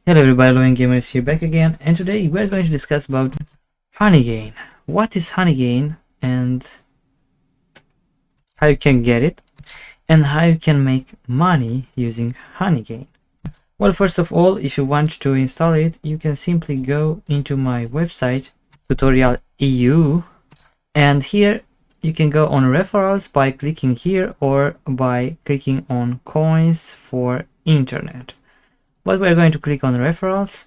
Hello everybody, Lowen Gamers here back again, and today we're going to discuss about Honeygain. What is Honeygain and how you can get it and how you can make money using Honeygain. Well, first of all, if you want to install it, you can simply go into my website tutorial EU, and here you can go on referrals by clicking here or by clicking on coins for internet. But we're going to click on referrals,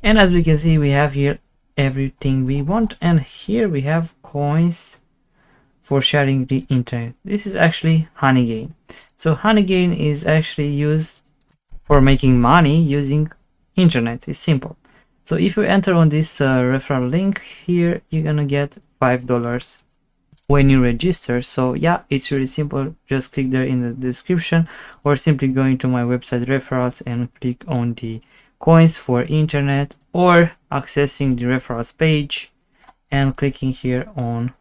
and as we can see, we have here everything we want, and here we have coins for sharing the internet. This is actually Honeygain. So Honeygain is actually used for making money using internet. It's simple. So if you enter on this referral link here, you're gonna get $5 when you register. So yeah, it's really simple. Just click there in the description, or simply going to my website referrals and click on the coins for internet, or accessing the referrals page and clicking here on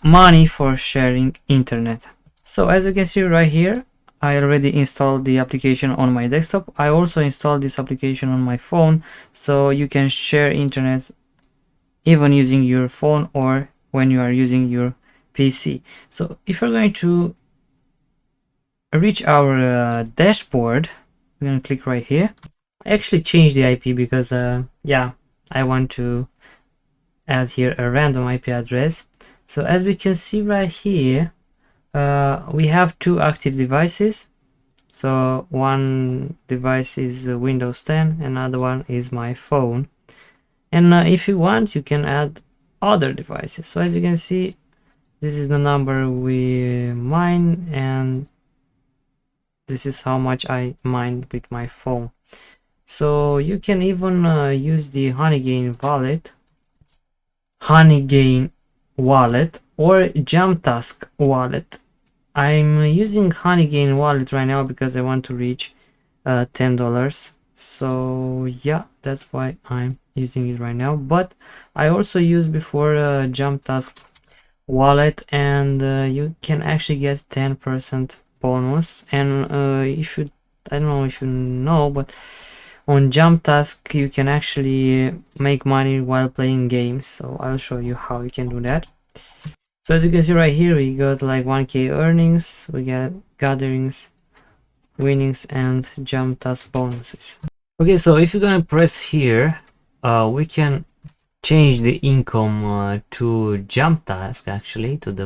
money for sharing internet. So as you can see right here, I already installed the application on my desktop. I also installed this application on my phone, so you can share internet even using your phone or when you are using your PC. So if we're going to reach our dashboard, we're going to click right here. I actually changed the IP because yeah, I want to add here a random IP address. So as we can see right here, we have two active devices. So one device is Windows 10, another one is my phone. And if you want, you can add other devices. So as you can see, this is the number we mine, and this is how much I mined with my phone. So you can even use the Honeygain wallet or Jamtask wallet. I'm using Honeygain wallet right now because I want to reach $10. So yeah, that's why I'm using it right now. But I also used before Jamtask wallet, and you can actually get 10% bonus. And if you, I don't know if you know, but on Jamtask you can actually make money while playing games. So I'll show you how you can do that. So as you can see right here, we got like 1k earnings, we get gatherings, winnings, and Jamtask bonuses. Okay, so if you're gonna press here, we can change the income to Jamtask, actually to the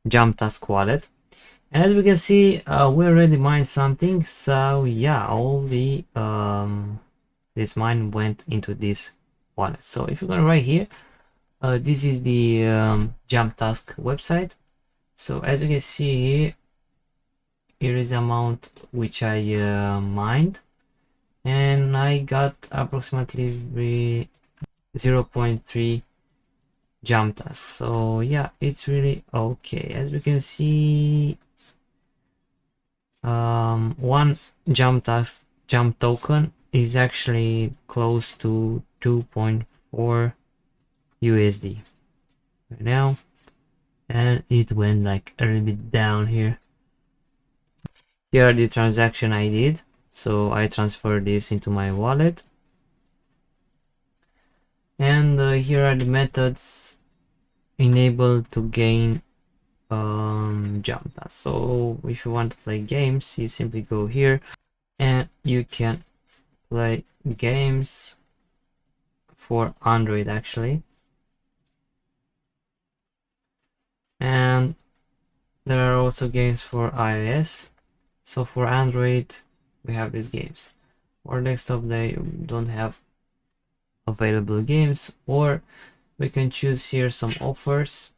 Jamtask wallet. And as we can see, we already mined something. So yeah, all the this mine went into this wallet. So if you're gonna right here, this is the Jamtask website. So as you can see, here is the amount which I mined, and I got approximately 0.3 Jamtask. So yeah, it's really okay. As we can see, one Jamtask jump token is actually close to 2.4 USD right now, and it went like a little bit down here. Here are the transaction I did. So I transferred this into my wallet, and here are the methods enabled to gain Jamtask. So if you want to play games, you simply go here and you can play games for Android actually, and there are also games for iOS. So for Android we have these games. For desktop they don't have available games, or we can choose here some offers,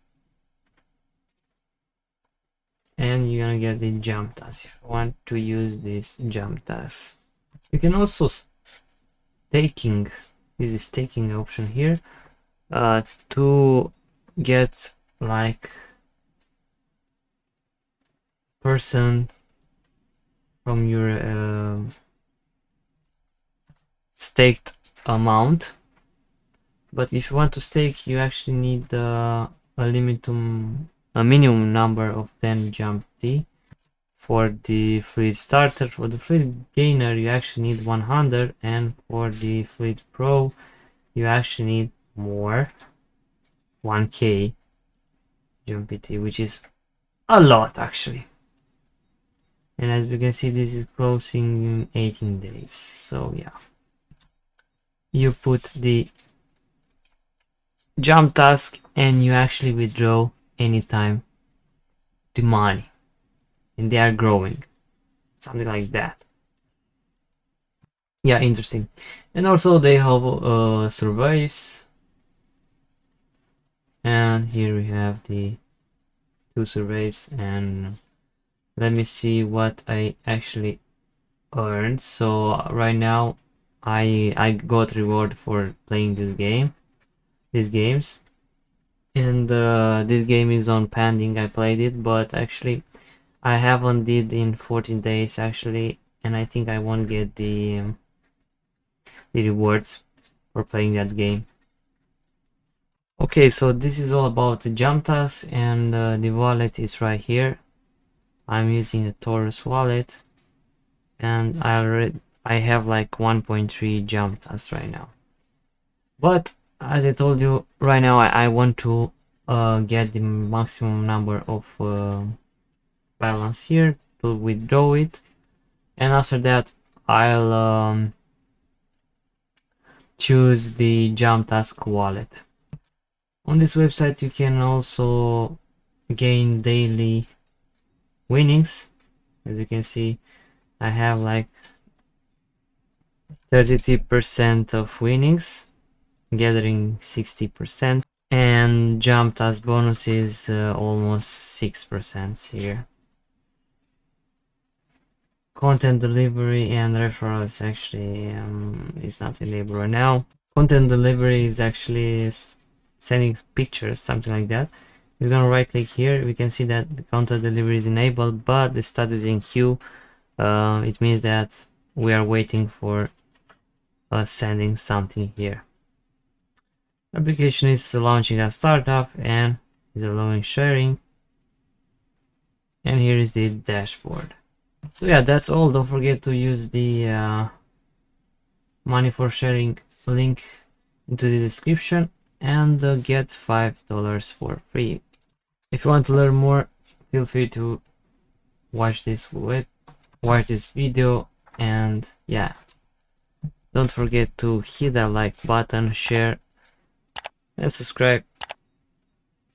and you're gonna get the Jamtask if you want to use this Jamtask. You can also use the staking option here to get like % from your staked amount. But if you want to stake, you actually need a minimum number of 10 JAMT For the fluid starter, for the fluid gainer, you actually need 100, and for the fluid pro, you actually need more, 1k GMPT, which is a lot actually. And as we can see, this is closing in 18 days. So yeah, you put the jump task and you actually withdraw anytime the money, and they are growing, something like that. Yeah, interesting. And also they have surveys, and here we have the 2 surveys, and let me see what I actually earned. So right now I got reward for playing these games, and this game is on pending. I played it, but actually I haven't did in 14 days actually, and I think I won't get the rewards for playing that game. Okay, so this is all about the jump task, and the wallet is right here. I'm using a Taurus wallet, and I have like 1.3 jump tasks right now. But as I told you, right now I want to get the maximum number of balance here to withdraw it, and after that I'll choose the jump task wallet. On this website you can also gain daily winnings. As you can see, I have like 33% of winnings, gathering 60%, and jump task bonus is almost 6% here. Content delivery and referrals actually is not enabled right now. Content delivery is actually sending pictures, something like that. We're gonna right click here. We can see that the content delivery is enabled, but the status is in queue. It means that we are waiting for sending something here. Application is launching a startup and is allowing sharing, and here is the dashboard. So yeah, that's all. Don't forget to use the money for sharing link into the description, and get $5 for free. If you want to learn more, feel free to watch this video, and yeah, don't forget to hit that like button, share, and subscribe.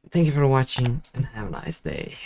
Thank you for watching, and have a nice day.